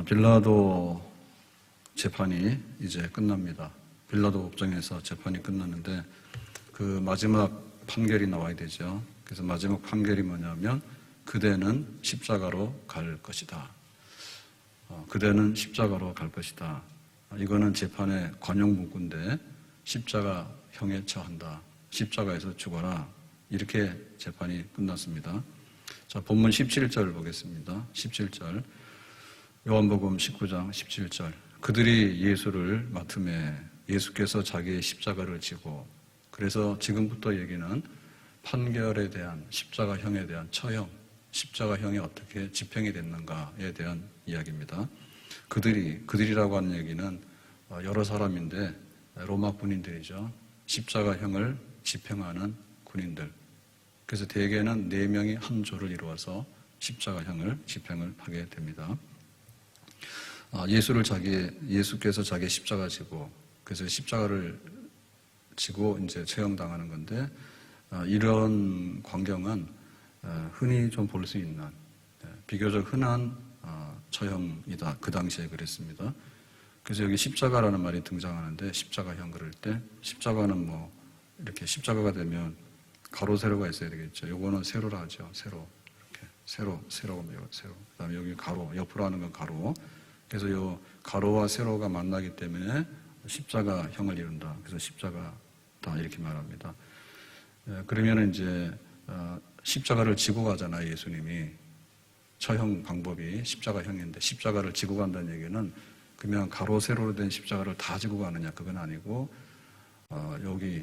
빌라도 재판이 이제 끝납니다. 빌라도 법정에서 재판이 끝났는데 그 마지막 판결이 나와야 되죠. 그래서 마지막 판결이 뭐냐면 그대는 십자가로 갈 것이다. 그대는 십자가로 갈 것이다. 이거는 재판의 관용 문구인데 십자가형에 처한다. 십자가에서 죽어라. 이렇게 재판이 끝났습니다. 자, 본문 17절 보겠습니다. 17절. 요한복음 19장 17절. 그들이 예수를 맡음에 예수께서 자기의 십자가를 지고, 그래서 지금부터 얘기는 판결에 대한 십자가형에 대한 처형, 십자가형이 어떻게 집행이 됐는가에 대한 이야기입니다. 그들이라고 하는 얘기는 여러 사람인데 로마 군인들이죠. 십자가형을 집행하는 군인들. 그래서 대개는 4명이 한 조를 이루어서 십자가형을 집행을 하게 됩니다. 예수께서 자기의 십자가 지고, 그래서 십자가를 지고 이제 처형당하는 건데, 이런 광경은 흔히 좀 볼 수 있는 비교적 흔한 처형이다. 그 당시에 그랬습니다. 그래서 여기 십자가라는 말이 등장하는데, 십자가형 그럴 때 십자가는 뭐 이렇게 십자가가 되면 가로 세로가 있어야 되겠죠. 요거는 세로라 하죠. 세로. 이렇게 세로. 그다음에 여기 가로, 옆으로 하는 건 가로. 그래서 요 가로와 세로가 만나기 때문에 십자가형을 이룬다. 그래서 십자가다 이렇게 말합니다. 그러면 이제 십자가를 지고 가잖아요. 예수님이. 처형 방법이 십자가형인데 십자가를 지고 간다는 얘기는 그냥 가로 세로로 된 십자가를 다 지고 가느냐, 그건 아니고 여기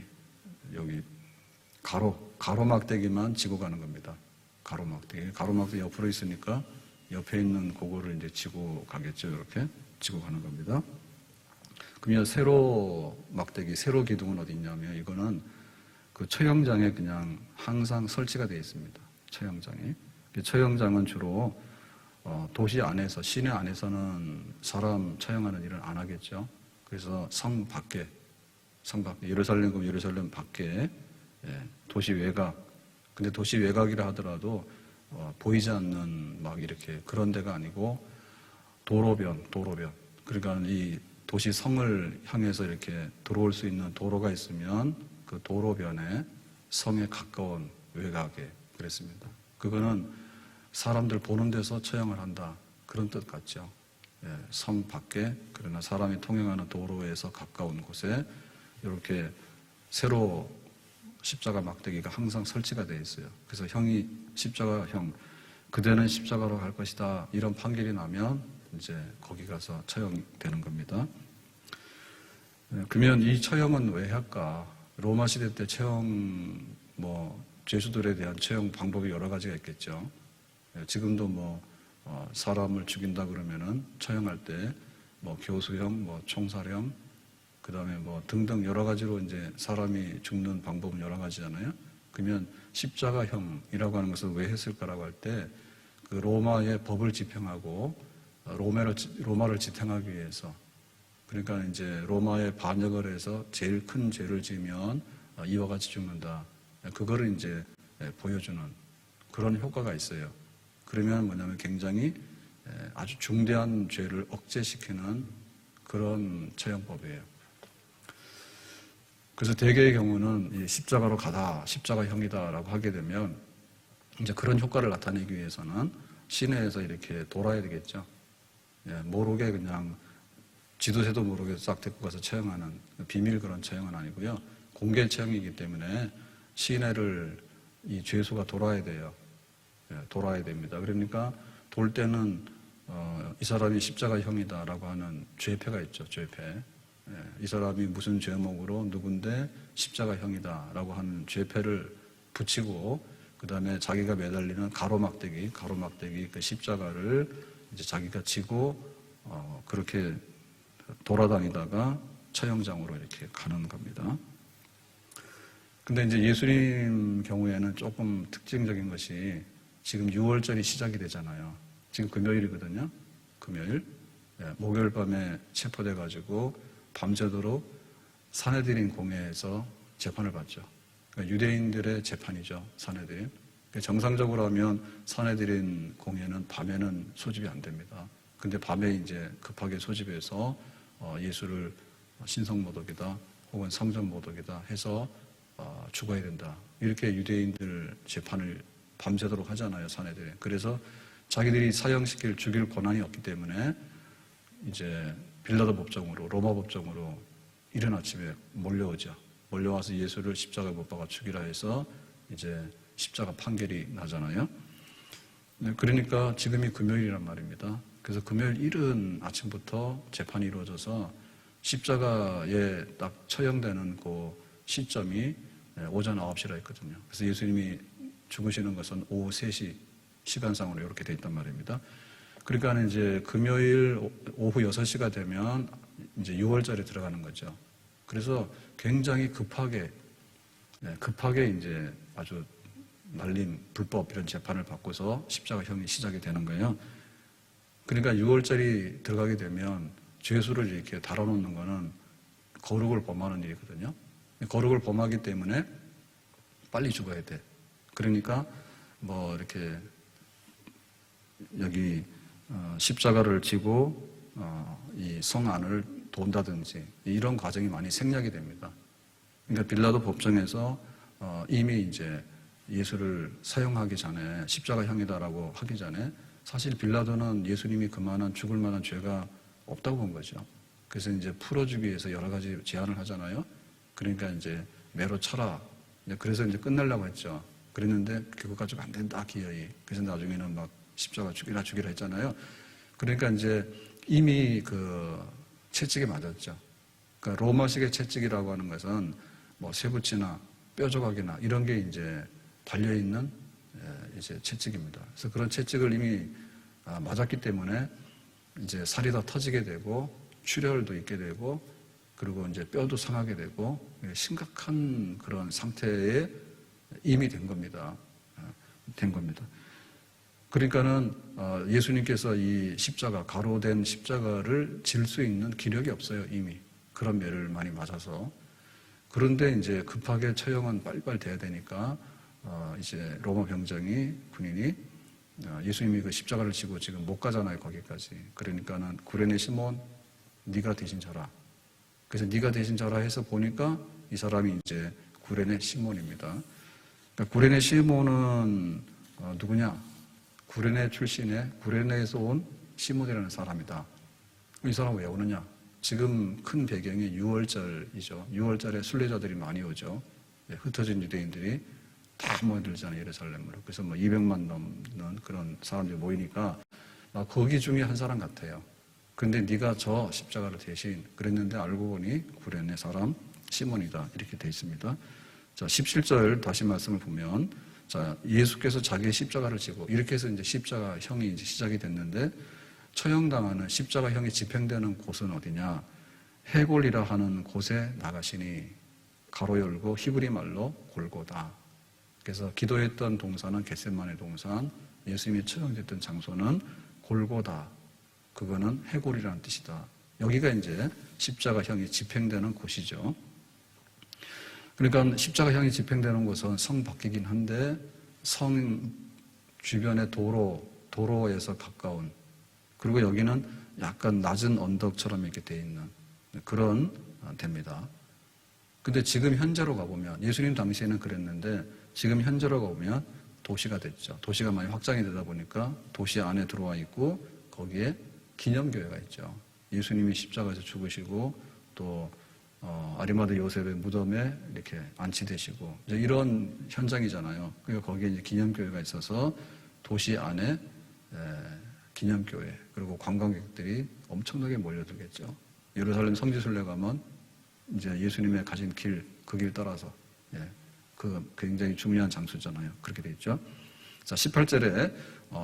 가로막대기만 지고 가는 겁니다. 가로막대기 옆으로 있으니까 옆에 있는 그거를 이제 지고 가겠죠. 이렇게 지고 가는 겁니다. 그러면 세로 막대기, 세로 기둥은 어디 있냐면 이거는 그 처형장에 그냥 항상 설치가 되어 있습니다. 처형장이. 처형장은 주로 도시 안에서, 시내 안에서는 사람 처형하는 일을 안 하겠죠. 그래서 성 밖에, 예루살렘 밖에, 도시 외곽. 근데 도시 외곽이라 하더라도 보이지 않는 막 이렇게 그런 데가 아니고 도로변. 그러니까 이 도시 성을 향해서 이렇게 들어올 수 있는 도로가 있으면 그 도로변에 성에 가까운 외곽에 그랬습니다. 그거는 사람들 보는 데서 처형을 한다. 그런 뜻 같죠. 성 밖에, 그러나 사람이 통행하는 도로에서 가까운 곳에 이렇게 세로 십자가 막대기가 항상 설치가 되어 있어요. 그래서 형이 십자가형, 그대는 십자가로 갈 것이다. 이런 판결이 나면 이제 거기 가서 처형되는 겁니다. 그러면 이 처형은 왜 할까? 로마 시대 때 처형, 죄수들에 대한 처형 방법이 여러 가지가 있겠죠. 지금도 사람을 죽인다 그러면은 처형할 때 교수형, 총살형, 그 다음에 등등 여러 가지로 이제 사람이 죽는 방법은 여러 가지잖아요. 그러면 십자가형이라고 하는 것을 왜 했을까라고 할 때 그 로마의 법을 집행하고 로마를 지탱하기 위해서, 그러니까 이제 로마에 반역을 해서 제일 큰 죄를 지으면 이와 같이 죽는다. 그거를 이제 보여주는 그런 효과가 있어요. 그러면 뭐냐면 굉장히 아주 중대한 죄를 억제시키는 그런 처형법이에요. 그래서 대개의 경우는 이 십자가로 가다, 십자가형이다라고 하게 되면 이제 그런 효과를 나타내기 위해서는 시내에서 이렇게 돌아야 되겠죠. 모르게 그냥 지도새도 모르게 싹 데리고 가서 처형하는 비밀 그런 처형은 아니고요. 공개 처형이기 때문에 시내를 이 죄수가 돌아야 돼요. 돌아야 됩니다. 그러니까 돌 때는 이 사람이 십자가형이다라고 하는 죄패가 있죠. 죄패. 이 사람이 무슨 죄목으로 누군데 십자가형이다라고 하는 죄패를 붙이고, 그 다음에 자기가 매달리는 가로막대기 그 십자가를 이제 자기가 지고 그렇게 돌아다니다가 처형장으로 이렇게 가는 겁니다. 근데 이제 예수님 경우에는 조금 특징적인 것이 지금 6월절이 시작이 되잖아요. 지금 금요일이거든요. 금요일. 목요일 밤에 체포돼가지고 밤새도록 산헤드린 공회에서 재판을 받죠. 그러니까 유대인들의 재판이죠. 산헤드린. 정상적으로 하면 산헤드린 공회는 밤에는 소집이 안 됩니다. 근데 밤에 이제 급하게 소집해서 예수를 신성모독이다 혹은 성전모독이다 해서 죽어야 된다. 이렇게 유대인들 재판을 밤새도록 하잖아요, 사내들이. 그래서 자기들이 사형시킬 죽일 권한이 없기 때문에 이제 빌라도 법정으로, 로마 법정으로 이른 아침에 몰려오죠. 몰려와서 예수를 십자가에 못 박아 죽이라 해서 이제 십자가 판결이 나잖아요. 그러니까 지금이 금요일이란 말입니다. 그래서 금요일 이른 아침부터 재판이 이루어져서 십자가에 딱 처형되는 그 시점이 오전 9시라 했거든요. 그래서 예수님이 죽으시는 것은 오후 3시 시간상으로 이렇게 돼 있단 말입니다. 그러니까 이제 금요일 오후 6시가 되면 이제 6월절에 들어가는 거죠. 그래서 굉장히 급하게 이제 아주 날림, 불법 이런 재판을 받고서 십자가형이 시작이 되는 거예요. 그러니까 6월절이 들어가게 되면 죄수를 이렇게 달아놓는 거는 거룩을 범하는 일이거든요. 거룩을 범하기 때문에 빨리 죽어야 돼. 그러니까 뭐 이렇게 여기 십자가를 지고 이 성 안을 돈다든지 이런 과정이 많이 생략이 됩니다. 그러니까 빌라도 법정에서 이미 이제 예수를 사형하기 전에 십자가형이다라고 하기 전에 사실 빌라도는 예수님이 그만한 죽을 만한 죄가 없다고 본 거죠. 그래서 이제 풀어주기 위해서 여러 가지 제안을 하잖아요. 그러니까 이제 매로 쳐라. 그래서 이제 끝내려고 했죠. 그랬는데 그거 가지고 안 된다 기어이. 그래서 나중에는 막 십자가 죽이라 했잖아요. 그러니까 이제 이미 그 채찍에 맞았죠. 그러니까 로마식의 채찍이라고 하는 것은 뭐 쇠붙이나 뼈조각이나 이런 게 이제 달려 있는 이제 채찍입니다. 그래서 그런 채찍을 이미 맞았기 때문에 이제 살이 더 터지게 되고 출혈도 있게 되고 그리고 이제 뼈도 상하게 되고 심각한 그런 상태에 이미 된 겁니다. 그러니까는 예수님께서 이 십자가, 가로된 십자가를 질 수 있는 기력이 없어요, 이미. 그런 매를 많이 맞아서. 그런데 이제 급하게 처형은 빨리빨리 돼야 되니까 이제 로마 병정이, 군인이 예수님이 그 십자가를 지고 지금 못 가잖아요, 거기까지. 그러니까는 구레네 시몬, 네가 대신 져라. 그래서 네가 대신 져라 해서 보니까 이 사람이 이제 구레네 시몬입니다. 그러니까 구레네 시몬은 누구냐? 구레네 출신의 구레네에서 온 시몬이라는 사람이다. 이 사람 왜 오느냐? 지금 큰 배경이 6월절이죠. 6월절에 순례자들이 많이 오죠. 흩어진 유대인들이 다 모여들잖아요, 예루살렘으로. 그래서 뭐 200만 넘는 그런 사람들이 모이니까 거기 중에 한 사람 같아요. 근데 네가 저 십자가를 대신 그랬는데 알고 보니 구레네 사람 시몬이다. 이렇게 돼 있습니다. 자, 17절 다시 말씀을 보면 자, 예수께서 자기의 십자가를 지고 이렇게 해서 이제 십자가형이 이제 시작이 됐는데 처형당하는 십자가형이 집행되는 곳은 어디냐? 해골이라 하는 곳에 나가시니 가로 열고 히브리 말로 골고다. 그래서 기도했던 동산은 겟세마네 동산, 예수님이 처형됐던 장소는 골고다. 그거는 해골이라는 뜻이다. 여기가 이제 십자가형이 집행되는 곳이죠. 그러니까 십자가형이 집행되는 곳은 성 밖이긴 한데 성 주변의 도로에서 가까운 그리고 여기는 약간 낮은 언덕처럼 이렇게 돼 있는 그런 데입니다. 근데 지금 현재로 가보면 예수님 당시에는 그랬는데 지금 현재로 가보면 도시가 됐죠. 도시가 많이 확장이 되다 보니까 도시 안에 들어와 있고 거기에 기념교회가 있죠. 예수님이 십자가에서 죽으시고 또 아리마대 요셉의 무덤에 이렇게 안치되시고 이제 이런 현장이잖아요. 그러니까 거기에 이제 기념교회가 있어서 도시 안에 기념교회 그리고 관광객들이 엄청나게 몰려들겠죠. 예루살렘 성지순례 가면 이제 예수님의 가신 길, 그 길 따라서 그 굉장히 중요한 장소잖아요. 그렇게 돼 있죠. 자, 18절에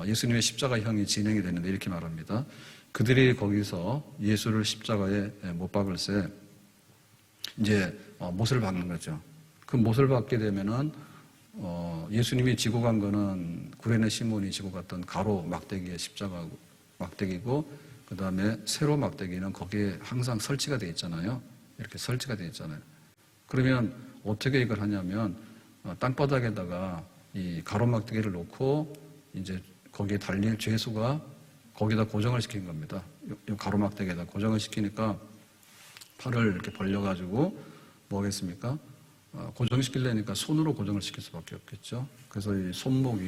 예수님의 십자가형이 진행이 되는데 이렇게 말합니다. 그들이 거기서 예수를 십자가에 못 박을새 이제 못을 박는 거죠. 그 못을 박게 되면은 예수님이 지고 간 거는 구레네 시몬이 지고 갔던 가로 막대기의 십자가 막대기고 그 다음에 세로 막대기는 거기에 항상 설치가 돼 있잖아요. 이렇게 설치가 돼 있잖아요. 그러면 어떻게 이걸 하냐면 땅바닥에다가 이 가로 막대기를 놓고 이제 거기에 달릴 죄수가 거기다 고정을 시킨 겁니다. 요 가로막대기에다 고정을 시키니까 팔을 이렇게 벌려가지고 뭐 하겠습니까? 고정시키려니까 손으로 고정을 시킬 수밖에 없겠죠. 그래서 이 손목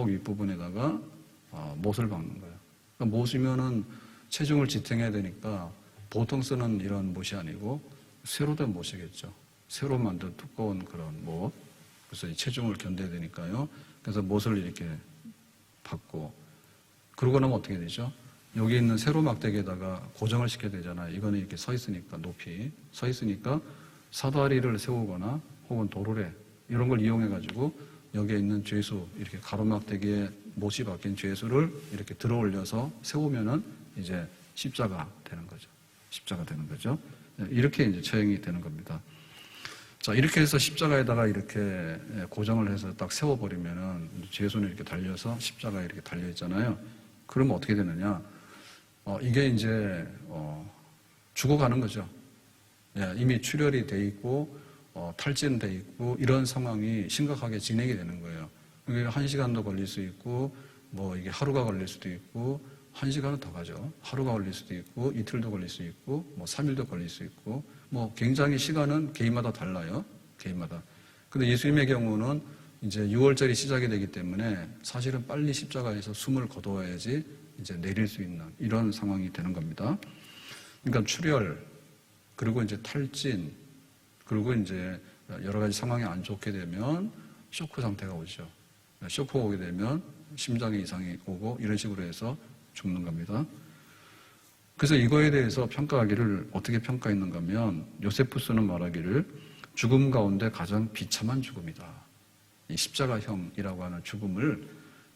윗부분에다가 못을 박는 거예요. 그러니까 못이면은 체중을 지탱해야 되니까 보통 쓰는 이런 못이 아니고 쇠로 된 못이겠죠. 쇠로 만든 두꺼운 그런 못. 그래서 이 체중을 견뎌야 되니까요. 그래서 못을 이렇게 박고, 그러고 나면 어떻게 되죠? 여기 있는 세로 막대기에다가 고정을 시켜야 되잖아요. 이거는 이렇게 서 있으니까, 높이 서 있으니까 사다리를 세우거나 혹은 도르래 이런 걸 이용해가지고 여기에 있는 죄수, 이렇게 가로막대기에 못이 박힌 죄수를 이렇게 들어 올려서 세우면은 이제 십자가 되는 거죠. 십자가 되는 거죠. 이렇게 이제 처형이 되는 겁니다. 자, 이렇게 해서 십자가에다가 이렇게 고정을 해서 딱 세워버리면은 죄수는 이렇게 달려서 십자가에 이렇게 달려있잖아요. 그러면 어떻게 되느냐? 이게 이제, 죽어가는 거죠. 예, 이미 출혈이 돼 있고, 탈진돼 있고, 이런 상황이 심각하게 진행이 되는 거예요. 이게 1시간도 걸릴 수 있고, 뭐 이게 하루가 걸릴 수도 있고, 1시간은 더 가죠. 하루가 걸릴 수도 있고, 이틀도 걸릴 수 있고, 뭐 3일도 걸릴 수 있고, 뭐 굉장히 시간은 개인마다 달라요. 개인마다. 근데 예수님의 경우는 이제 6월절이 시작이 되기 때문에 사실은 빨리 십자가에서 숨을 거둬야지 이제 내릴 수 있는 이런 상황이 되는 겁니다. 그러니까 출혈, 그리고 이제 탈진, 그리고 이제 여러 가지 상황이 안 좋게 되면 쇼크 상태가 오죠. 쇼크가 오게 되면 심장에 이상이 오고 이런 식으로 해서 죽는 겁니다. 그래서 이거에 대해서 평가하기를 어떻게 평가했는가 하면 요세푸스는 말하기를 죽음 가운데 가장 비참한 죽음이다. 이 십자가형이라고 하는 죽음을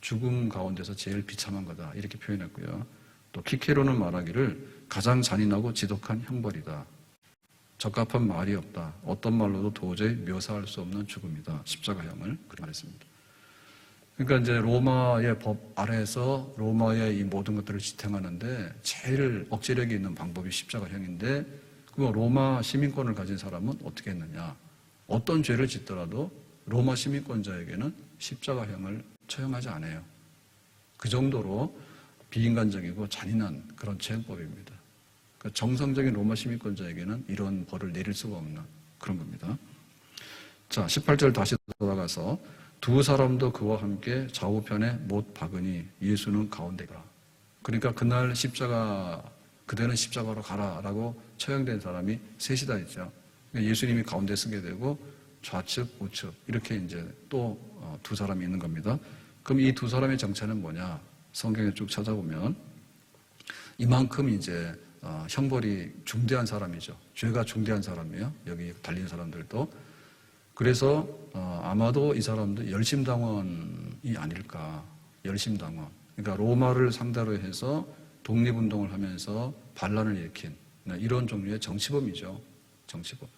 죽음 가운데서 제일 비참한 거다. 이렇게 표현했고요. 또 키케로는 말하기를 가장 잔인하고 지독한 형벌이다. 적합한 말이 없다. 어떤 말로도 도저히 묘사할 수 없는 죽음이다. 십자가형을 그렇게 말했습니다. 그러니까 이제 로마의 법 아래에서 로마의 이 모든 것들을 지탱하는데 제일 억제력이 있는 방법이 십자가형인데, 그럼 로마 시민권을 가진 사람은 어떻게 했느냐? 어떤 죄를 짓더라도 로마 시민권자에게는 십자가형을 처형하지 않아요. 그 정도로 비인간적이고 잔인한 그런 처형법입니다. 그러니까 정상적인 로마 시민권자에게는 이런 벌을 내릴 수가 없는 그런 겁니다. 자, 18절 다시 돌아가서 두 사람도 그와 함께 좌우편에 못 박으니 예수는 가운데가. 그러니까 그날 그대는 십자가로 가라라고 처형된 사람이 셋이다 했죠. 그러니까 예수님이 가운데 서게 되고 좌측, 우측 이렇게 이제 또 두 사람이 있는 겁니다. 그럼 이 두 사람의 정체는 뭐냐? 성경에 쭉 찾아보면 이만큼 이제 형벌이 중대한 사람이죠. 죄가 중대한 사람이에요. 여기 달린 사람들도. 그래서 아마도 이 사람도 열심당원이 아닐까. 열심당원. 그러니까 로마를 상대로 해서 독립운동을 하면서 반란을 일으킨 이런 종류의 정치범이죠. 정치범.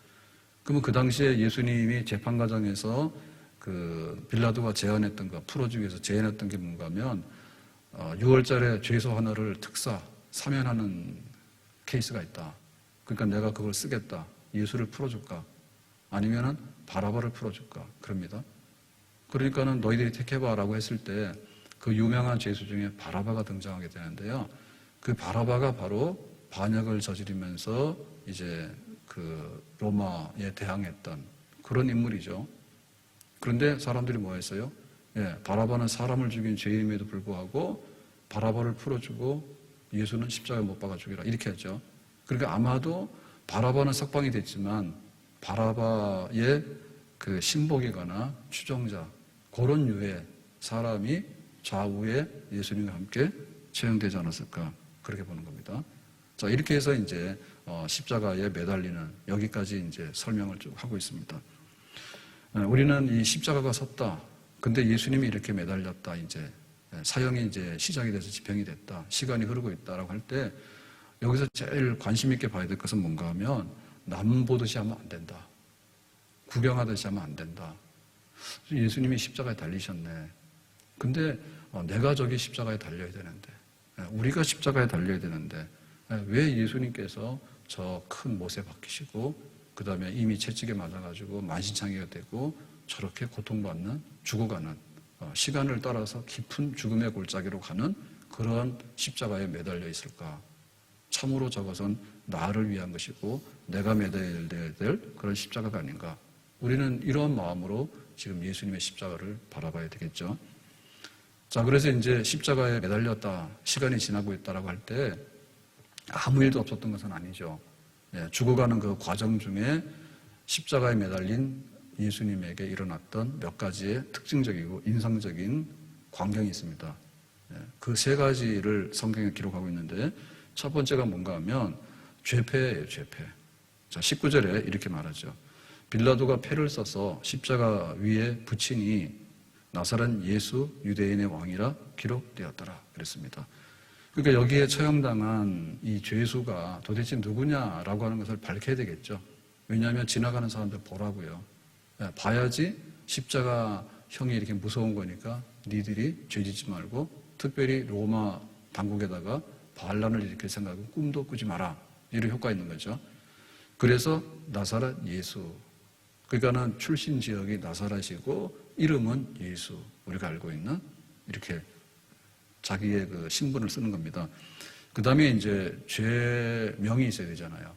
그러면 그 당시에 예수님이 재판 과정에서 그 빌라도가 제안했던 거, 풀어주기 위해서 제안했던 게 뭔가 하면 6월절에 죄수 하나를 사면하는 케이스가 있다. 그러니까 내가 그걸 쓰겠다. 예수를 풀어줄까? 아니면은 바라바를 풀어줄까? 그럽니다. 그러니까는 너희들이 택해봐라고 했을 때 그 유명한 죄수 중에 바라바가 등장하게 되는데요. 그 바라바가 바로 반역을 저지르면서 이제 그 로마에 대항했던 그런 인물이죠. 그런데 사람들이 뭐 했어요? 예, 바라바는 사람을 죽인 죄인임에도 불구하고 바라바를 풀어주고 예수는 십자가에 못 박아 죽이라 이렇게 했죠. 그러니까 아마도 바라바는 석방이 됐지만 바라바의 그 신복이거나 추종자 그런 유의 사람이 좌우에 예수님과 함께 처형되지 않았을까 그렇게 보는 겁니다. 자, 이렇게 해서 이제 십자가에 매달리는 여기까지 이제 설명을 쭉 하고 있습니다. 우리는 이 십자가가 섰다. 근데 예수님이 이렇게 매달렸다. 이제 사형이 이제 시작이 돼서 집행이 됐다. 시간이 흐르고 있다라고 할 때 여기서 제일 관심 있게 봐야 될 것은 뭔가 하면 남 보듯이 하면 안 된다. 구경하듯이 하면 안 된다. 예수님이 십자가에 달리셨네. 근데 내가 저기 십자가에 달려야 되는데, 우리가 십자가에 달려야 되는데 왜 예수님께서 저 큰 못에 박히시고 그 다음에 이미 채찍에 맞아가지고 만신창이가 되고 저렇게 고통받는 죽어가는 시간을 따라서 깊은 죽음의 골짜기로 가는 그런 십자가에 매달려 있을까? 참으로 저것은 나를 위한 것이고 내가 매달려야 될 그런 십자가가 아닌가? 우리는 이런 마음으로 지금 예수님의 십자가를 바라봐야 되겠죠. 자, 그래서 이제 십자가에 매달렸다, 시간이 지나고 있다라고 할 때 아무 일도 없었던 것은 아니죠. 죽어가는 그 과정 중에 십자가에 매달린 예수님에게 일어났던 몇 가지의 특징적이고 인상적인 광경이 있습니다. 그 세 가지를 성경에 기록하고 있는데 첫 번째가 뭔가 하면 죄패예요, 죄패. 자, 19절에 이렇게 말하죠. 빌라도가 패를 써서 십자가 위에 붙이니 나사렛 예수 유대인의 왕이라 기록되었더라 그랬습니다. 그러니까 여기에 처형당한 이 죄수가 도대체 누구냐라고 하는 것을 밝혀야 되겠죠. 왜냐하면 지나가는 사람들 보라고요. 봐야지 십자가 형이 이렇게 무서운 거니까 니들이 죄짓지 말고 특별히 로마 당국에다가 반란을 일으킬 생각은 꿈도 꾸지 마라. 이런 효과가 있는 거죠. 그래서 나사렛 예수. 그러니까는 출신 지역이 나사렛이고 이름은 예수. 우리가 알고 있는 이렇게 자기의 그 신분을 쓰는 겁니다. 그 다음에 이제 죄명이 있어야 되잖아요.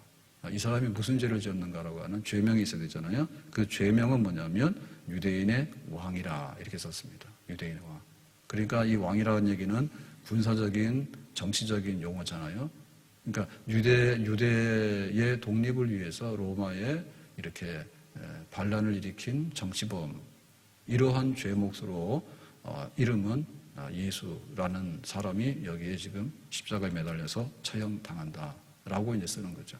이 사람이 무슨 죄를 지었는가라고 하는 죄명이 있어야 되잖아요. 그 죄명은 뭐냐면 유대인의 왕이라 이렇게 썼습니다. 유대인의 왕. 그러니까 이 왕이라는 얘기는 군사적인 정치적인 용어잖아요. 그러니까 유대의 독립을 위해서 로마에 이렇게 반란을 일으킨 정치범, 이러한 죄 몫으로 이름은 예수라는 사람이 여기에 지금 십자가에 매달려서 처형당한다라고 이제 쓰는 거죠.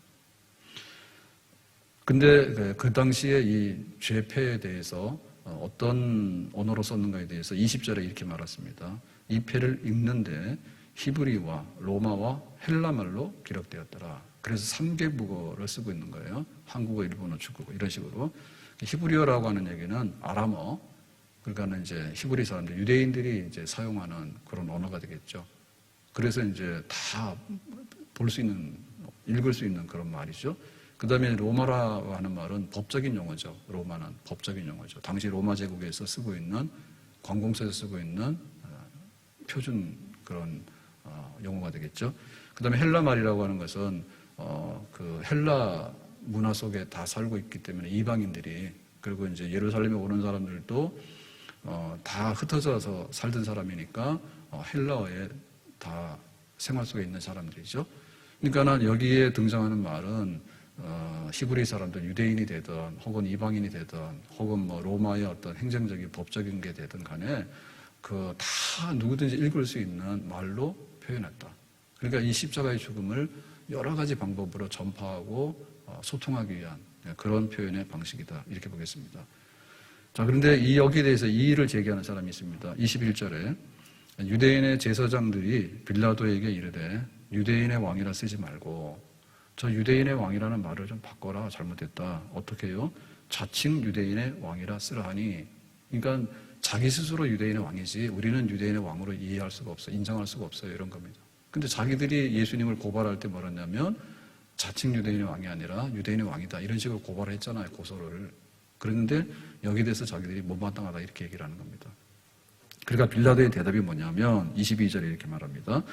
근데 그 당시에 이 죄패에 대해서 어떤 언어로 썼는가에 대해서 20절에 이렇게 말했습니다. 이 패를 읽는데 히브리와 로마와 헬라말로 기록되었더라. 그래서 3개 국어를 쓰고 있는 거예요. 한국어, 일본어, 중국어 이런 식으로. 히브리어라고 하는 얘기는 아람어, 그러니까는 이제 히브리 사람들, 유대인들이 이제 사용하는 그런 언어가 되겠죠. 그래서 이제 다 볼 수 있는, 읽을 수 있는 그런 말이죠. 그 다음에 로마라고 하는 말은 법적인 용어죠. 로마는 법적인 용어죠. 당시 로마 제국에서 쓰고 있는, 관공서에서 쓰고 있는 표준 그런 용어가 되겠죠. 그 다음에 헬라 말이라고 하는 것은 그 헬라 문화 속에 다 살고 있기 때문에 이방인들이, 그리고 이제 예루살렘에 오는 사람들도 다 흩어져서 살던 사람이니까 헬라어에 다 생활 속에 있는 사람들이죠. 그러니까 여기에 등장하는 말은 히브리 사람들, 유대인이 되든 혹은 이방인이 되든 혹은 뭐 로마의 어떤 행정적인 법적인 게 되든 간에 그 다 누구든지 읽을 수 있는 말로 표현했다. 그러니까 이 십자가의 죽음을 여러 가지 방법으로 전파하고 소통하기 위한 그런 표현의 방식이다. 이렇게 보겠습니다. 자, 그런데 여기에 대해서 이의를 제기하는 사람이 있습니다. 21절에 유대인의 제사장들이 빌라도에게 이르되 유대인의 왕이라 쓰지 말고 저 유대인의 왕이라는 말을 좀 바꿔라. 잘못됐다. 어떻게 해요? 자칭 유대인의 왕이라 쓰라 하니, 그러니까 자기 스스로 유대인의 왕이지 우리는 유대인의 왕으로 이해할 수가 없어요. 인정할 수가 없어요. 이런 겁니다. 근데 자기들이 예수님을 고발할 때 뭐랬냐면 자칭 유대인의 왕이 아니라 유대인의 왕이다. 이런 식으로 고발을 했잖아요. 고소를. 그런데 여기에 대해서 자기들이 못마땅하다 이렇게 얘기를 하는 겁니다. 그러니까 빌라도의 대답이 뭐냐면 22절에 이렇게 말합니다.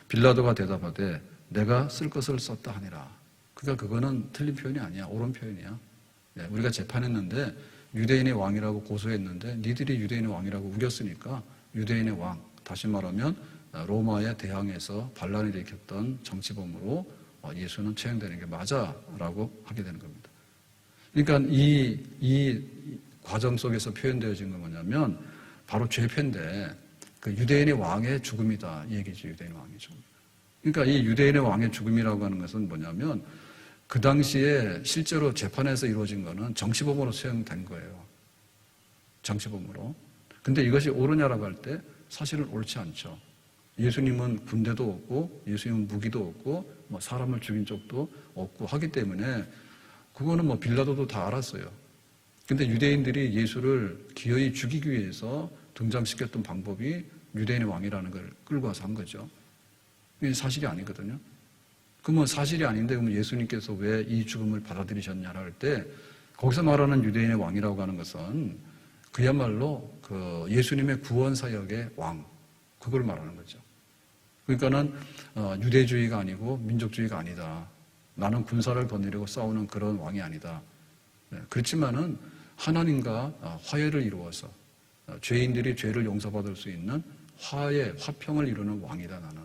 빌라도가 대답하되 내가 쓸 것을 썼다 하니라. 그러니까 그거는 틀린 표현이 아니야. 옳은 표현이야. 우리가 재판했는데 유대인의 왕이라고 고소했는데 니들이 유대인의 왕이라고 우겼으니까 유대인의 왕, 다시 말하면 로마에 대항해서 반란을 일으켰던 정치범으로 예수는 처형되는 게 맞아라고 하게 되는 겁니다. 그러니까 이 과정 속에서 표현되어진 건 뭐냐면 바로 죄패인데 그 유대인의 왕의 죽음이다 이 얘기죠. 유대인의 왕의 죽음. 그러니까 이 유대인의 왕의 죽음이라고 하는 것은 뭐냐면 그 당시에 실제로 재판에서 이루어진 거는 정치범으로 처형된 거예요. 정치범으로. 근데 이것이 옳으냐라고 할 때 사실은 옳지 않죠. 예수님은 군대도 없고 예수님은 무기도 없고 뭐 사람을 죽인 적도 없고 하기 때문에 그거는 뭐 빌라도도 다 알았어요. 근데 유대인들이 예수를 기어이 죽이기 위해서 등장시켰던 방법이 유대인의 왕이라는 걸 끌고 와서 한 거죠. 이게 사실이 아니거든요. 그러면 사실이 아닌데 그러면 예수님께서 왜 이 죽음을 받아들이셨냐라 할 때 거기서 말하는 유대인의 왕이라고 하는 것은 그야말로 그 예수님의 구원 사역의 왕, 그걸 말하는 거죠. 그러니까는 유대주의가 아니고 민족주의가 아니다. 나는 군사를 거느리고 싸우는 그런 왕이 아니다. 그렇지만은 하나님과 화해를 이루어서 죄인들이 죄를 용서받을 수 있는 화해, 화평을 이루는 왕이다 나는.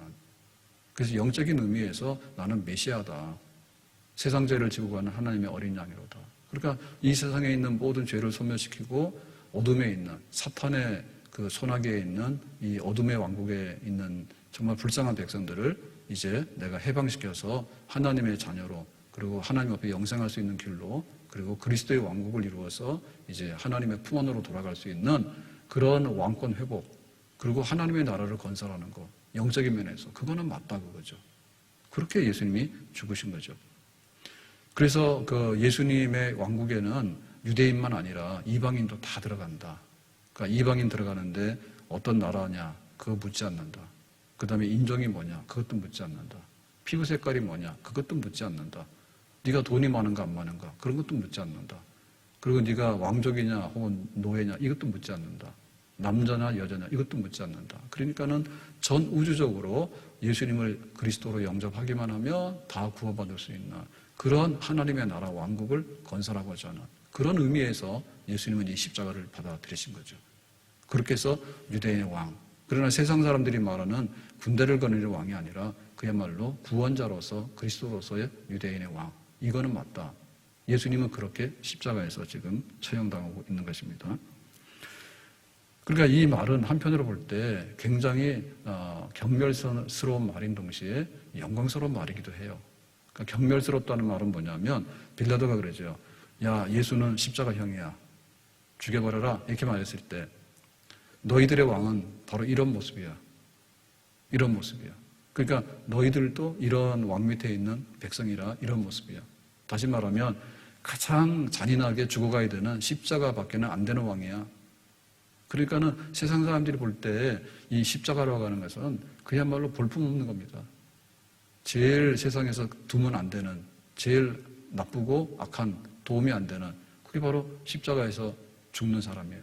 그래서 영적인 의미에서 나는 메시아다. 세상 죄를 지고 가는 하나님의 어린 양이로다. 그러니까 이 세상에 있는 모든 죄를 소멸시키고 어둠에 있는 사탄의 그 소나기에 있는 이 어둠의 왕국에 있는 정말 불쌍한 백성들을 이제 내가 해방시켜서 하나님의 자녀로 그리고 하나님 앞에 영생할 수 있는 길로 그리고 그리스도의 왕국을 이루어서 이제 하나님의 품 안으로 돌아갈 수 있는 그런 왕권 회복 그리고 하나님의 나라를 건설하는 것 영적인 면에서 그거는 맞다 그거죠. 그렇게 예수님이 죽으신 거죠. 그래서 그 예수님의 왕국에는 유대인만 아니라 이방인도 다 들어간다. 그러니까 이방인 들어가는데 어떤 나라냐 그거 묻지 않는다. 그 다음에 인종이 뭐냐 그것도 묻지 않는다. 피부 색깔이 뭐냐 그것도 묻지 않는다. 네가 돈이 많은가 안 많은가 그런 것도 묻지 않는다. 그리고 네가 왕족이냐 혹은 노예냐 이것도 묻지 않는다. 남자냐 여자냐 이것도 묻지 않는다. 그러니까는 전 우주적으로 예수님을 그리스도로 영접하기만 하면 다 구원받을 수 있는 그런 하나님의 나라 왕국을 건설하고자 하는 그런 의미에서 예수님은 이 십자가를 받아들이신 거죠. 그렇게 해서 유대인의 왕. 그러나 세상 사람들이 말하는 군대를 거느리는 왕이 아니라 그야말로 구원자로서 그리스도로서의 유대인의 왕. 이거는 맞다. 예수님은 그렇게 십자가에서 지금 처형당하고 있는 것입니다. 그러니까 이 말은 한편으로 볼 때 굉장히 경멸스러운 말인 동시에 영광스러운 말이기도 해요. 그러니까 경멸스럽다는 말은 뭐냐면 빌라도가 그러죠. 야 예수는 십자가형이야. 죽여버려라 이렇게 말했을 때 너희들의 왕은 바로 이런 모습이야. 이런 모습이야. 그러니까 너희들도 이런 왕 밑에 있는 백성이라 이런 모습이야. 다시 말하면 가장 잔인하게 죽어가야 되는 십자가밖에는 안 되는 왕이야. 그러니까는 세상 사람들이 볼 때 이 십자가라고 하는 것은 그야말로 볼품없는 겁니다. 제일 세상에서 두면 안 되는, 제일 나쁘고 악한, 도움이 안 되는 그게 바로 십자가에서 죽는 사람이에요.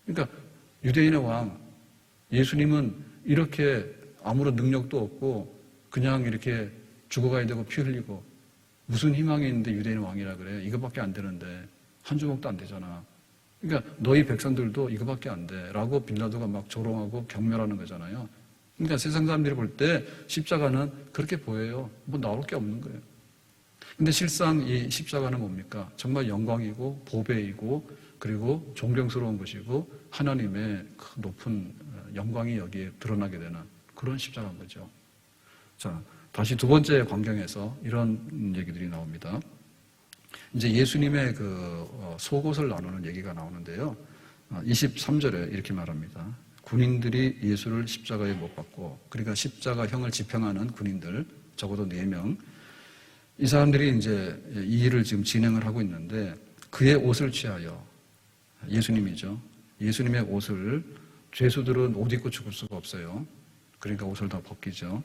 그러니까 유대인의 왕, 예수님은 이렇게 아무런 능력도 없고 그냥 이렇게 죽어가야 되고 피 흘리고 무슨 희망이 있는데 유대인의 왕이라 그래. 이거밖에 안 되는데 한 주먹도 안 되잖아. 그러니까 너희 백성들도 이거밖에 안 돼 라고 빌라도가 막 조롱하고 경멸하는 거잖아요. 그러니까 세상 사람들이 볼 때 십자가는 그렇게 보여요. 뭐 나올 게 없는 거예요. 근데 실상 이 십자가는 뭡니까? 정말 영광이고 보배이고 그리고 존경스러운 것이고 하나님의 높은 영광이 여기에 드러나게 되는 그런 십자가인 거죠. 자, 다시 두 번째 광경에서 이런 얘기들이 나옵니다. 이제 예수님의 그 속옷을 나누는 얘기가 나오는데요. 23절에 이렇게 말합니다. 군인들이 예수를 십자가에 못 박고, 그러니까 십자가형을 집행하는 군인들, 적어도 4명. 이 사람들이 이제 이 일을 지금 진행을 하고 있는데, 그의 옷을 취하여, 예수님이죠. 예수님의 옷을, 죄수들은 옷 입고 죽을 수가 없어요. 그러니까 옷을 다 벗기죠.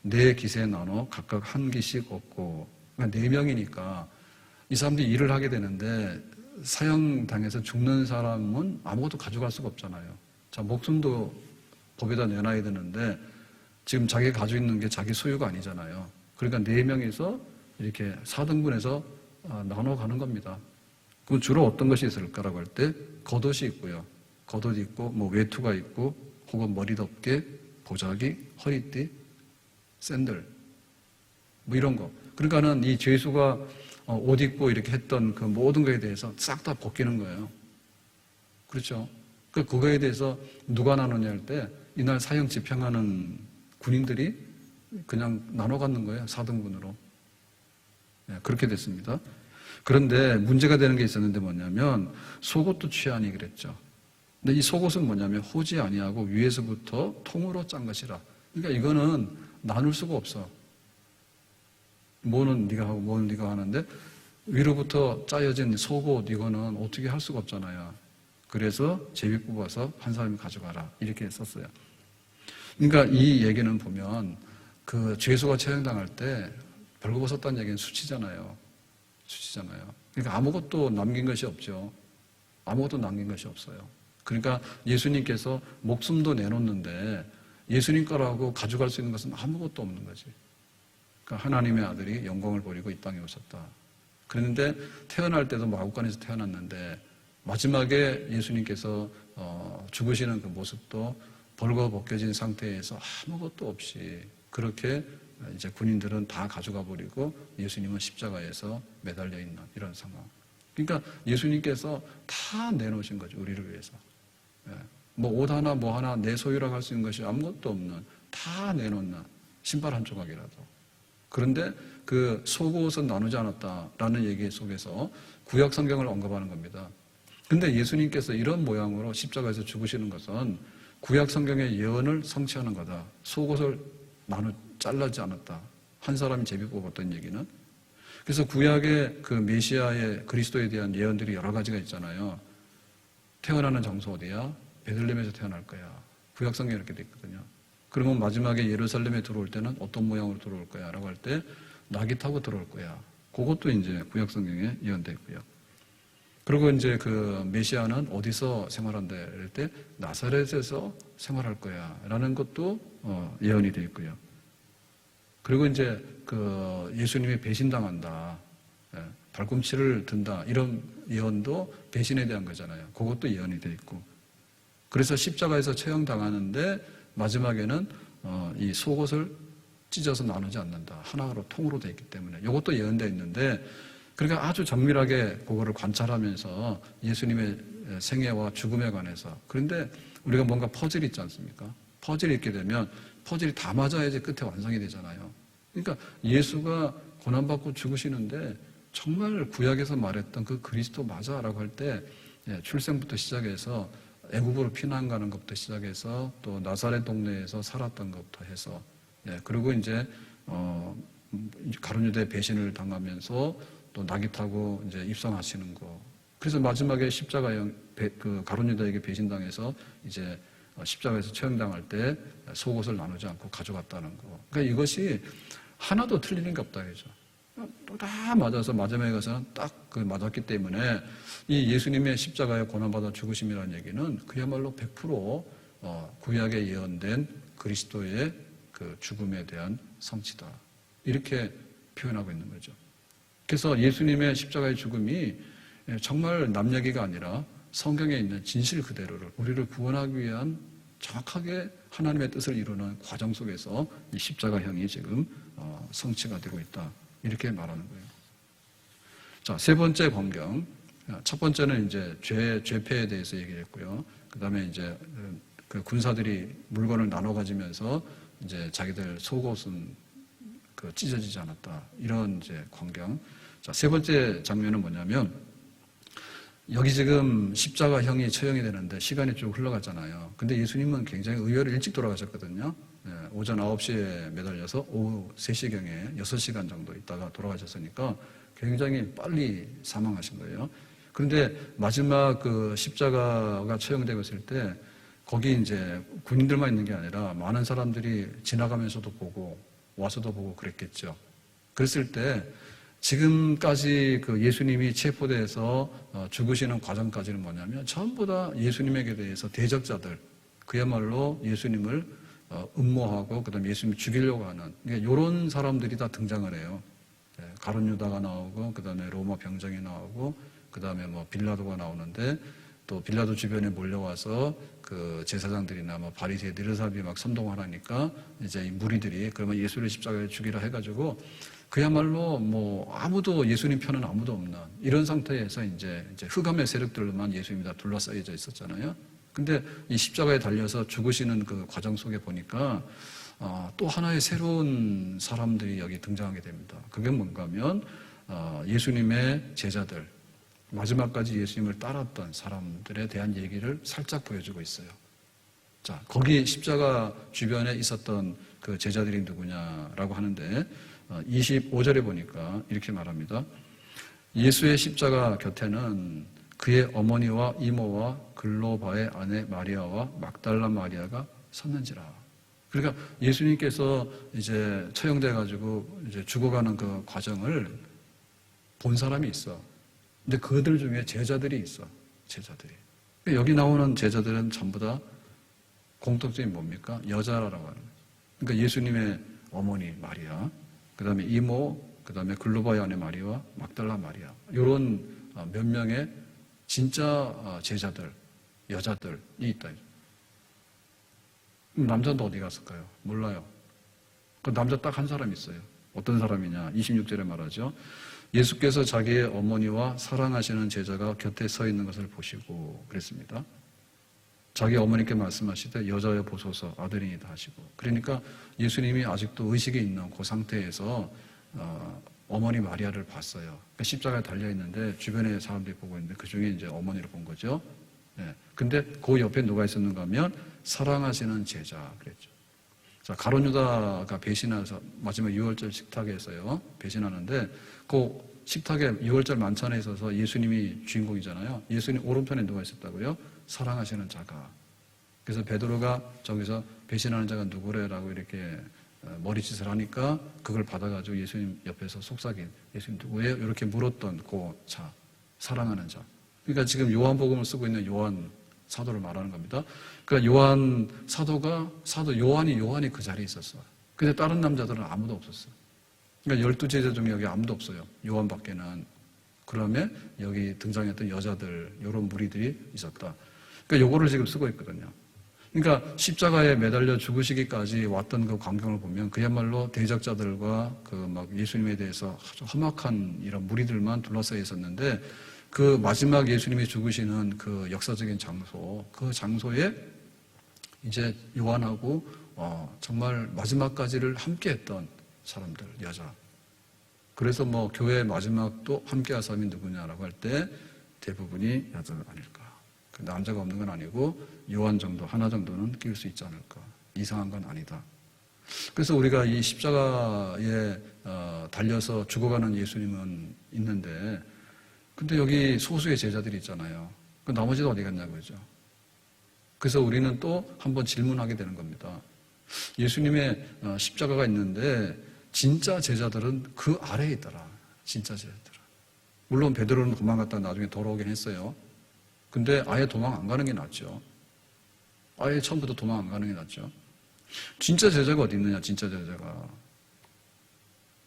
4깃에 나눠 각각 한 깃씩 얻고, 그러니까 4명이니까 이 사람들이 일을 하게 되는데, 사형당해서 죽는 사람은 아무것도 가져갈 수가 없잖아요. 자, 목숨도 법에다 내놔야 되는데 지금 자기가 가지고 있는 게 자기 소유가 아니잖아요. 그러니까 4명이서 이렇게 4등분해서 나눠 가는 겁니다. 그럼 주로 어떤 것이 있을까라고 할 때 겉옷이 있고요. 겉옷 있고 뭐 외투가 있고 혹은 머리 덮개, 보자기, 허리띠, 샌들 뭐 이런 거. 그러니까는 이 죄수가 옷 입고 이렇게 했던 그 모든 것에 대해서 싹 다 벗기는 거예요. 그렇죠? 그거에 대해서 누가 나누냐 할 때 이날 사형 집행하는 군인들이 그냥 나눠 갖는 거예요. 4등분으로. 네, 그렇게 됐습니다. 그런데 문제가 되는 게 있었는데 뭐냐면 속옷도 취하니 그랬죠. 근데 이 속옷은 뭐냐면 호지 아니하고 위에서부터 통으로 짠 것이라. 그러니까 이거는 나눌 수가 없어. 뭐는 네가 하고 뭐는 네가 하는데 위로부터 짜여진 속옷 이거는 어떻게 할 수가 없잖아요. 그래서 제비 뽑아서 한 사람이 가져가라 이렇게 썼어요. 그러니까 이 얘기는 보면 그 죄수가 처형당할 때 벌거벗었다는 얘기는 수치잖아요. 수치잖아요. 그러니까 아무것도 남긴 것이 없죠. 아무것도 남긴 것이 없어요. 그러니까 예수님께서 목숨도 내놓는데 예수님 거라고 가져갈 수 있는 것은 아무것도 없는 거지. 그러니까 하나님의 아들이 영광을 버리고 이 땅에 오셨다. 그런데 태어날 때도 마구간에서 태어났는데 마지막에 예수님께서 죽으시는 그 모습도 벌거벗겨진 상태에서 아무것도 없이 그렇게 이제 군인들은 다 가져가 버리고 예수님은 십자가에서 매달려 있는 이런 상황. 그러니까 예수님께서 다 내놓으신 거죠. 우리를 위해서. 뭐 옷 하나 뭐 하나 내 소유라고 할 수 있는 것이 아무것도 없는, 다 내놓는 신발 한 조각이라도. 그런데 그 속옷은 나누지 않았다라는 얘기 속에서 구약 성경을 언급하는 겁니다. 근데 예수님께서 이런 모양으로 십자가에서 죽으시는 것은 구약 성경의 예언을 성취하는 거다. 속옷을 잘라지 않았다. 한 사람이 제비 뽑았던 얘기는. 그래서 구약의 그 메시아의 그리스도에 대한 예언들이 여러 가지가 있잖아요. 태어나는 장소 어디야? 베들레헴에서 태어날 거야. 구약 성경에 이렇게 돼 있거든요. 그러면 마지막에 예루살렘에 들어올 때는 어떤 모양으로 들어올 거야? 라고 할 때 나귀 타고 들어올 거야. 그것도 이제 구약 성경에 예언되어 있고요. 그리고 이제 그 메시아는 어디서 생활한다 할 때 나사렛에서 생활할 거야. 라는 것도 예언이 되어 있고요. 그리고 이제 그 예수님이 배신당한다. 발꿈치를 든다. 이런 예언도 배신에 대한 거잖아요. 그것도 예언이 되어 있고. 그래서 십자가에서 처형당하는데 마지막에는 이 속옷을 찢어서 나누지 않는다. 하나로 통으로 되어 있기 때문에 이것도 예언되어 있는데 그러니까 아주 정밀하게 그거를 관찰하면서 예수님의 생애와 죽음에 관해서 그런데 우리가 뭔가 퍼즐이 있지 않습니까? 퍼즐이 있게 되면 퍼즐이 다 맞아야지 끝에 완성이 되잖아요. 그러니까 예수가 고난받고 죽으시는데 정말 구약에서 말했던 그 그리스도 맞아라고 할 때 출생부터 시작해서 애굽으로 피난 가는 것부터 시작해서 또 나사렛 동네에서 살았던 것부터 해서 그리고 이제 가룟 유대 배신을 당하면서 또 나귀 타고 이제 입성하시는 거. 그래서 마지막에 십자가형 그 가룟 유다에게 배신당해서 이제 십자가에서 처형당할 때 속옷을 나누지 않고 가져갔다는 거. 그러니까 이것이 하나도 틀리는 게 없다 그죠. 또 다 맞아서 마지막에 가서는 딱 그 맞았기 때문에 이 예수님의 십자가에 고난받아 죽으심이라는 얘기는 그야말로 100% 구약에 예언된 그리스도의 그 죽음에 대한 성취다. 이렇게 표현하고 있는 거죠. 그래서 예수님의 십자가의 죽음이 정말 남 얘기가 아니라 성경에 있는 진실 그대로를 우리를 구원하기 위한 정확하게 하나님의 뜻을 이루는 과정 속에서 이 십자가형이 지금 성취가 되고 있다. 이렇게 말하는 거예요. 자, 세 번째 광경. 첫 번째는 이제 죄패에 대해서 얘기했고요. 그 다음에 이제 그 군사들이 물건을 나눠 가지면서 이제 자기들 속옷은 그 찢어지지 않았다. 이런 이제 광경. 자, 세 번째 장면은 뭐냐면 여기 지금 십자가형이 처형이 되는데 시간이 쭉 흘러갔잖아요. 근데 예수님은 굉장히 의외로 일찍 돌아가셨거든요. 오전 9시에 매달려서 오후 3시경에 6시간 정도 있다가 돌아가셨으니까 굉장히 빨리 사망하신 거예요. 그런데 마지막 그 십자가가 처형되고 있을 때 거기 이제 군인들만 있는 게 아니라 많은 사람들이 지나가면서도 보고 와서도 보고 그랬겠죠. 그랬을 때 지금까지 그 예수님이 체포돼서 죽으시는 과정까지는 뭐냐면 전부 다 예수님에게 대해서 대적자들, 그야말로 예수님을 음모하고 그다음에 예수님을 죽이려고 하는 그러니까 이런 사람들이 다 등장을 해요. 가룟 유다가 나오고 그다음에 로마 병정이 나오고 그다음에 뭐 빌라도가 나오는데 또 빌라도 주변에 몰려와서 그 제사장들이나 뭐 바리새인들 이런 사람들이 막 선동하라니까 이제 이 무리들이 그러면 예수를 십자가에 죽이라 해가지고 그야말로 뭐 아무도 예수님 편은 아무도 없는 이런 상태에서 이제 흑암의 세력들로만 예수님이 다 둘러싸여져 있었잖아요. 근데 이 십자가에 달려서 죽으시는 그 과정 속에 보니까 또 하나의 새로운 사람들이 여기 등장하게 됩니다. 그게 뭔가 하면 예수님의 제자들, 마지막까지 예수님을 따랐던 사람들에 대한 얘기를 살짝 보여주고 있어요. 자, 거기 십자가 주변에 있었던 그 제자들이 누구냐라고 하는데 25절에 보니까 이렇게 말합니다. 예수의 십자가 곁에는 그의 어머니와 이모와 글로바의 아내 마리아와 막달라 마리아가 섰는지라. 그러니까 예수님께서 이제 처형돼가지고 이제 죽어가는 그 과정을 본 사람이 있어. 근데 그들 중에 제자들이 있어. 제자들이. 여기 나오는 제자들은 전부 다 공통점이 뭡니까? 여자라고 하는 거죠. 그러니까 예수님의 어머니 마리아, 그 다음에 이모, 그 다음에 글로바의 아내 마리아와 막달라 마리아, 이런 몇 명의 진짜 제자들, 여자들이 있다. 남자는 어디 갔을까요? 몰라요. 그 남자 딱 한 사람 있어요. 어떤 사람이냐? 26절에 말하죠. 예수께서 자기의 어머니와 사랑하시는 제자가 곁에 서 있는 것을 보시고 그랬습니다. 자기 어머니께 말씀하시되 여자여 보소서 아들이니다 하시고, 그러니까 예수님이 아직도 의식이 있는 그 상태에서 어머니 마리아를 봤어요. 그러니까 십자가에 달려 있는데 주변에 사람들이 보고 있는데 그 중에 이제 어머니를 본 거죠. 예. 근데 그 옆에 누가 있었는가 하면 사랑하시는 제자 그랬죠. 자, 가룟 유다가 배신해서 마지막 6월절 식탁에서요 배신하는데 그 식탁에 6월절 만찬에 있어서 예수님이 주인공이잖아요. 예수님 오른편에 누가 있었다고요? 사랑하시는 자가. 그래서 베드로가 저기서 배신하는 자가 누구래라고 이렇게 머리짓을 하니까 그걸 받아가지고 예수님 옆에서 속삭인 예수님 누구예요? 이렇게 물었던 그 자, 사랑하는 자. 그러니까 지금 요한복음을 쓰고 있는 요한 사도를 말하는 겁니다. 그러니까 요한 사도 요한이 그 자리에 있었어. 근데 다른 남자들은 아무도 없었어. 그러니까 12제자 중에 여기 아무도 없어요. 요한밖에는. 그러면 여기 등장했던 여자들, 이런 무리들이 있었다. 그러니까 요거를 지금 쓰고 있거든요. 그러니까 십자가에 매달려 죽으시기까지 왔던 그 광경을 보면 그야말로 대적자들과 그 막 예수님에 대해서 아주 험악한 이런 무리들만 둘러싸여 있었는데 그 마지막 예수님이 죽으시는 그 역사적인 장소, 그 장소에 이제 요한하고 정말 마지막까지를 함께 했던 사람들, 여자. 그래서 뭐 교회의 마지막도 함께 한 사람이 누구냐라고 할 때 대부분이 여자가 아닐까. 남자가 없는 건 아니고 요한 정도, 하나 정도는 끼울 수 있지 않을까. 이상한 건 아니다. 그래서 우리가 이 십자가에 달려서 죽어가는 예수님은 있는데 근데 여기 소수의 제자들이 있잖아요. 그 나머지도 어디 갔냐고요. 그래서 우리는 또 한번 질문하게 되는 겁니다. 예수님의 십자가가 있는데 진짜 제자들은 그 아래에 있더라. 진짜 제자들은. 물론 베드로는 도망갔다 나중에 돌아오긴 했어요. 근데 아예 도망 안 가는 게 낫죠. 아예 처음부터 도망 안 가는 게 낫죠. 진짜 제자가 어디 있느냐, 진짜 제자가.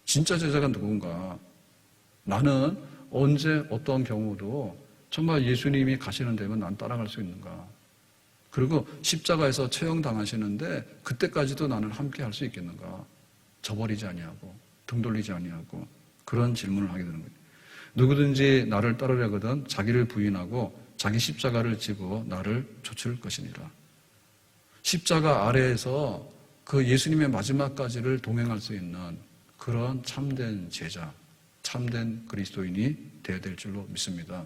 진짜 제자가 누군가. 나는 언제 어떠한 경우도 정말 예수님이 가시는 데면 난 따라갈 수 있는가. 그리고 십자가에서 처형당하시는데 그때까지도 나는 함께 할 수 있겠는가. 저버리지 아니하고 등 돌리지 아니하고 그런 질문을 하게 되는 거예요. 누구든지 나를 따르려거든 자기를 부인하고 자기 십자가를 지고 나를 좇을 것이니라. 십자가 아래에서 그 예수님의 마지막까지를 동행할 수 있는 그런 참된 제자, 참된 그리스도인이 되어야 될 줄로 믿습니다.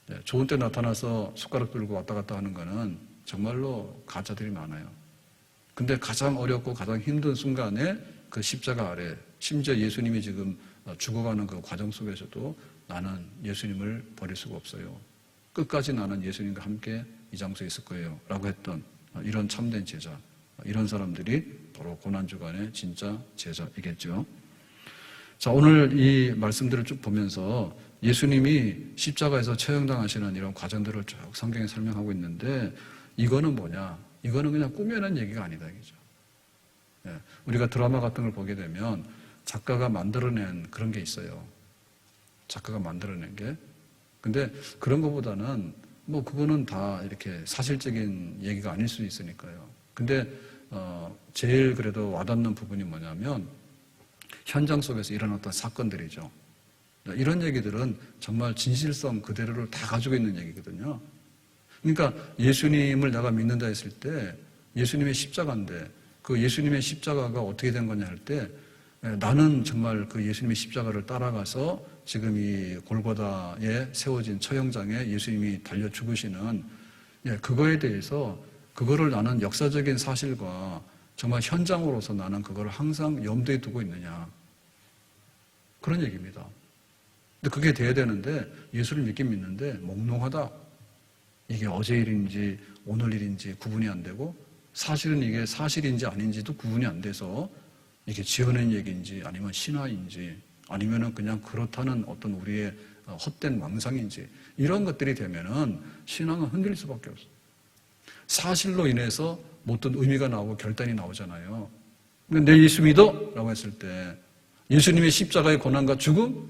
네, 좋은 때 나타나서 숟가락 들고 왔다 갔다 하는 거는 정말로 가짜들이 많아요. 근데 가장 어렵고 가장 힘든 순간에 그 십자가 아래, 심지어 예수님이 지금 죽어가는 그 과정 속에서도 나는 예수님을 버릴 수가 없어요. 끝까지 나는 예수님과 함께 이 장소에 있을 거예요. 라고 했던 이런 참된 제자, 이런 사람들이 바로 고난주간의 진짜 제자이겠죠. 자, 오늘 이 말씀들을 쭉 보면서 예수님이 십자가에서 처형당하시는 이런 과정들을 쭉 성경에 설명하고 있는데 이거는 뭐냐? 이거는 그냥 꾸며낸 얘기가 아니다. 이거죠. 예, 우리가 드라마 같은 걸 보게 되면 작가가 만들어낸 그런 게 있어요. 작가가 만들어낸 게. 근데 그런 것보다는 뭐 그거는 다 이렇게 사실적인 얘기가 아닐 수 있으니까요. 근데 제일 그래도 와닿는 부분이 뭐냐면 현장 속에서 일어났던 사건들이죠. 이런 얘기들은 정말 진실성 그대로를 다 가지고 있는 얘기거든요. 그러니까 예수님을 내가 믿는다 했을 때 예수님의 십자가인데 그 예수님의 십자가가 어떻게 된 거냐 할 때 나는 정말 그 예수님의 십자가를 따라가서 지금 이 골고다에 세워진 처형장에 예수님이 달려 죽으시는 그거에 대해서 그거를 나는 역사적인 사실과 정말 현장으로서 나는 그걸 항상 염두에 두고 있느냐. 그런 얘기입니다. 근데 그게 돼야 되는데 예수를 믿긴 믿는데 몽롱하다. 이게 어제 일인지 오늘 일인지 구분이 안 되고 사실은 이게 사실인지 아닌지도 구분이 안 돼서 이게 지어낸 얘기인지 아니면 신화인지 아니면은 그냥 그렇다는 어떤 우리의 헛된 망상인지 이런 것들이 되면은 신앙은 흔들릴 수밖에 없어요. 사실로 인해서 어떤 의미가 나오고 결단이 나오잖아요. 내 예수 믿어? 라고 했을 때 예수님의 십자가의 고난과 죽음,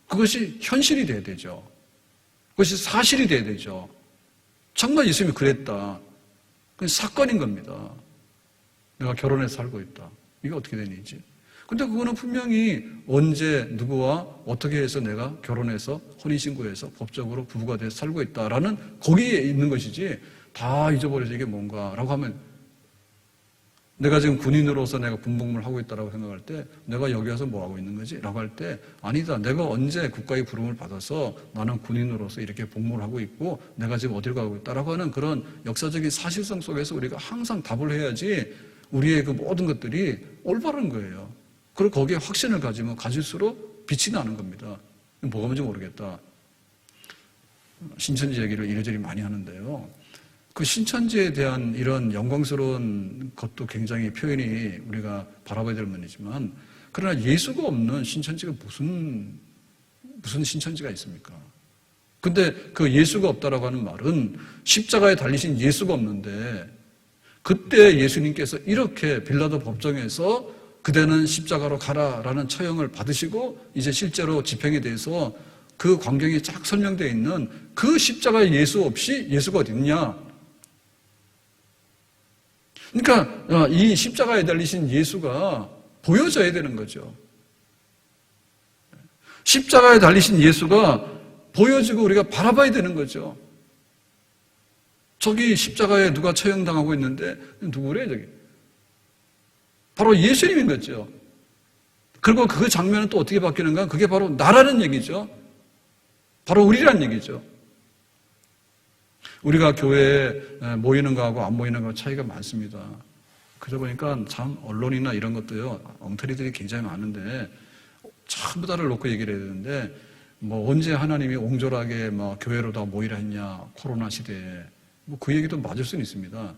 그것이 현실이 돼야 되죠. 그것이 사실이 돼야 되죠. 정말 예수님이 그랬다. 그건 사건인 겁니다. 내가 결혼해서 살고 있다. 이게 어떻게 되는 일이지? 근데 그거는 분명히 언제 누구와 어떻게 해서 내가 결혼해서 혼인신고해서 법적으로 부부가 돼서 살고 있다라는 거기에 있는 것이지 다 잊어버려서 이게 뭔가라고 하면 내가 지금 군인으로서 내가 군복무를 하고 있다라고 생각할 때 내가 여기 와서 뭐 하고 있는 거지? 라고 할 때 아니다. 내가 언제 국가의 부름을 받아서 나는 군인으로서 이렇게 복무를 하고 있고 내가 지금 어디로 가고 있다라고 하는 그런 역사적인 사실성 속에서 우리가 항상 답을 해야지 우리의 그 모든 것들이 올바른 거예요. 그리고 거기에 확신을 가지면 가질수록 빛이 나는 겁니다. 뭐가 뭔지 모르겠다. 신천지 얘기를 이래저래 많이 하는데요. 그 신천지에 대한 이런 영광스러운 것도 굉장히 표현이 우리가 바라봐야 될 문제지만 그러나 예수가 없는 신천지가 무슨 신천지가 있습니까? 근데 그 예수가 없다라고 하는 말은 십자가에 달리신 예수가 없는데 그때 예수님께서 이렇게 빌라도 법정에서 그대는 십자가로 가라라는 처형을 받으시고 이제 실제로 집행에 대해서 그 광경이 쫙 설명되어 있는 그 십자가의 예수 없이 예수가 어디 있냐? 그러니까 이 십자가에 달리신 예수가 보여져야 되는 거죠. 십자가에 달리신 예수가 보여지고 우리가 바라봐야 되는 거죠. 저기 십자가에 누가 처형당하고 있는데 누구래 저기? 바로 예수님인 거죠. 그리고 그 장면은 또 어떻게 바뀌는가? 그게 바로 나라는 얘기죠. 바로 우리란 얘기죠. 우리가 교회에 모이는 거하고 안 모이는 거하고 차이가 많습니다. 그러다 보니까 참 언론이나 이런 것도요, 엉터리들이 굉장히 많은데 전부 다를 놓고 얘기를 해야 되는데 뭐 언제 하나님이 옹졸하게 막 교회로 다 모이라 했냐, 코로나 시대에. 뭐 그 얘기도 맞을 수는 있습니다.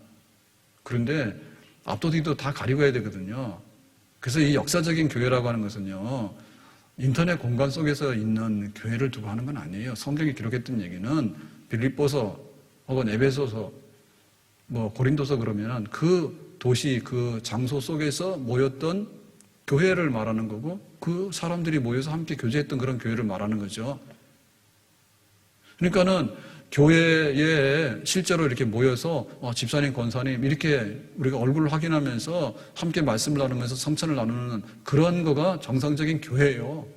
그런데 앞도뒤도 다 가리고 해야 되거든요. 그래서 이 역사적인 교회라고 하는 것은요, 인터넷 공간 속에서 있는 교회를 두고 하는 건 아니에요. 성경이 기록했던 얘기는 빌립보서 혹은 에베소서, 뭐 고린도서 그러면 그 도시, 그 장소 속에서 모였던 교회를 말하는 거고 그 사람들이 모여서 함께 교제했던 그런 교회를 말하는 거죠. 그러니까는 교회에 실제로 이렇게 모여서 집사님, 권사님 이렇게 우리가 얼굴을 확인하면서 함께 말씀을 나누면서 성찬을 나누는 그런 거가 정상적인 교회예요.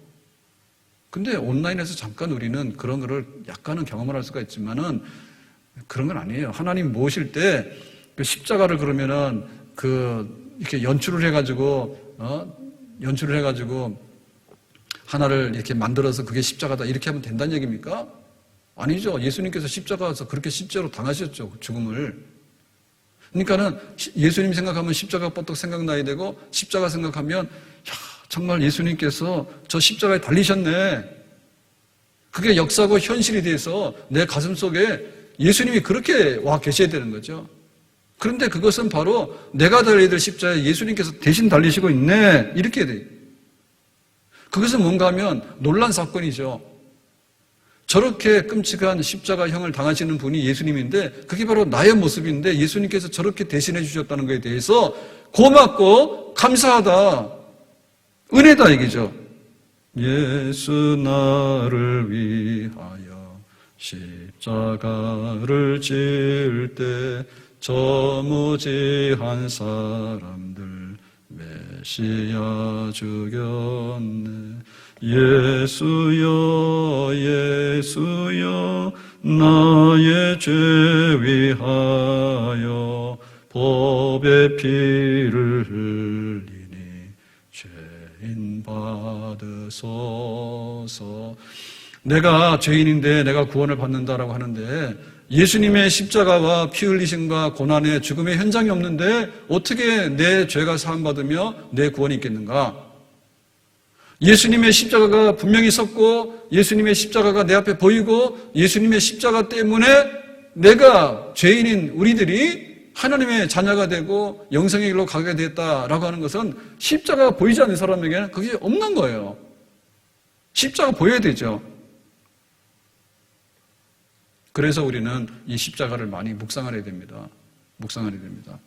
근데 온라인에서 잠깐 우리는 그런 거를 약간은 경험을 할 수가 있지만은 그런 건 아니에요. 하나님 모실 때 그 십자가를 그러면은 이렇게 연출을 해가지고 하나를 이렇게 만들어서 그게 십자가다 이렇게 하면 된다는 얘기입니까? 아니죠. 예수님께서 십자가에서 그렇게 실제로 당하셨죠. 죽음을. 그러니까는 예수님 생각하면 십자가 뻗떡 생각나야 되고 십자가 생각하면 정말 예수님께서 저 십자가에 달리셨네. 그게 역사고 현실이 돼서 내 가슴 속에 예수님이 그렇게 와 계셔야 되는 거죠. 그런데 그것은 바로 내가 달려야 될 십자가에 예수님께서 대신 달리시고 있네. 이렇게 돼요. 그것은 뭔가 하면 놀란 사건이죠. 저렇게 끔찍한 십자가형을 당하시는 분이 예수님인데 그게 바로 나의 모습인데 예수님께서 저렇게 대신해 주셨다는 것에 대해서 고맙고 감사하다. 은혜다 얘기죠. 예수 나를 위하여 십자가를 질 때 저 무지한 사람들 메시아 죽였네. 예수여 예수여 나의 죄 위하여 법의 피를 흘리니 죄인 받으소서. 내가 죄인인데 내가 구원을 받는다라고 하는데 예수님의 십자가와 피 흘리심과 고난의 죽음의 현장이 없는데 어떻게 내 죄가 사함받으며 내 구원이 있겠는가? 예수님의 십자가가 분명히 섰고 예수님의 십자가가 내 앞에 보이고 예수님의 십자가 때문에 내가 죄인인 우리들이 하나님의 자녀가 되고 영생의 길로 가게 됐다라고 하는 것은 십자가가 보이지 않는 사람에게는 그게 없는 거예요. 십자가 보여야 되죠. 그래서 우리는 이 십자가를 많이 묵상하려야 됩니다. 묵상하려야 됩니다.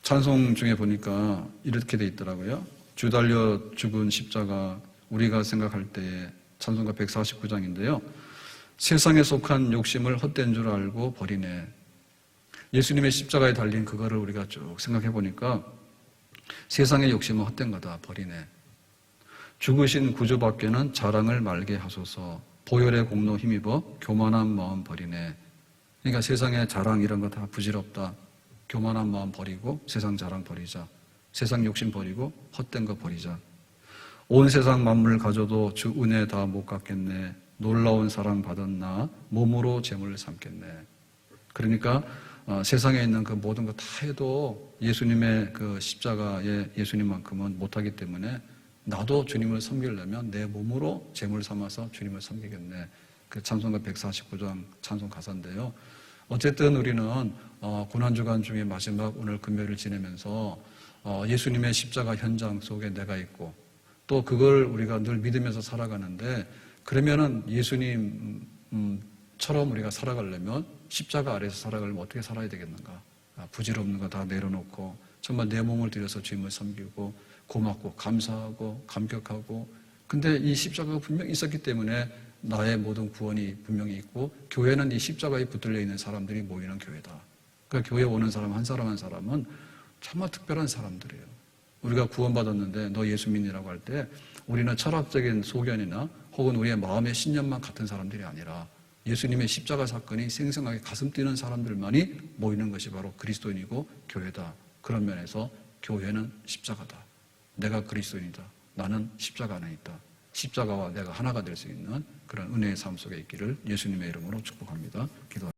찬송 중에 보니까 이렇게 돼 있더라고요. 주 달려 죽은 십자가 우리가 생각할 때에 찬송가 149장인데요. 세상에 속한 욕심을 헛된 줄 알고 버리네. 예수님의 십자가에 달린 그거를 우리가 쭉 생각해 보니까 세상의 욕심은 헛된 거다, 버리네. 죽으신 구주밖에는 자랑을 말게 하소서. 보혈의 공로 힘입어 교만한 마음 버리네. 그러니까 세상의 자랑 이런 거 다 부질없다. 교만한 마음 버리고 세상 자랑 버리자. 세상 욕심 버리고 헛된 거 버리자. 온 세상 만물 가져도 주 은혜 다 못 갚겠네. 놀라운 사랑 받았나 몸으로 재물을 삼겠네. 그러니까 세상에 있는 그 모든 거 다 해도 예수님의 그 십자가의 예수님만큼은 못하기 때문에 나도 주님을 섬기려면 내 몸으로 재물 삼아서 주님을 섬기겠네. 그 찬송가 149장 찬송 가사인데요. 어쨌든 우리는 고난주간 중에 마지막 오늘 금요일을 지내면서 예수님의 십자가 현장 속에 내가 있고 또 그걸 우리가 늘 믿으면서 살아가는데 그러면은 예수님처럼 우리가 살아가려면 십자가 아래에서 살아가려면 어떻게 살아야 되겠는가? 부질없는 거 다 내려놓고 정말 내 몸을 들여서 주님을 섬기고 고맙고 감사하고 감격하고 근데 이 십자가가 분명히 있었기 때문에 나의 모든 구원이 분명히 있고 교회는 이 십자가에 붙들려 있는 사람들이 모이는 교회다. 그러니까 교회에 오는 사람 한 사람은 정말 특별한 사람들이에요. 우리가 구원받았는데 너 예수 믿니라고 할 때 우리는 철학적인 소견이나 혹은 우리의 마음의 신념만 같은 사람들이 아니라 예수님의 십자가 사건이 생생하게 가슴 뛰는 사람들만이 모이는 것이 바로 그리스도인이고 교회다. 그런 면에서 교회는 십자가다. 내가 그리스도인이다. 나는 십자가 안에 있다. 십자가와 내가 하나가 될 수 있는 그런 은혜의 삶 속에 있기를 예수님의 이름으로 축복합니다. 기도합니다.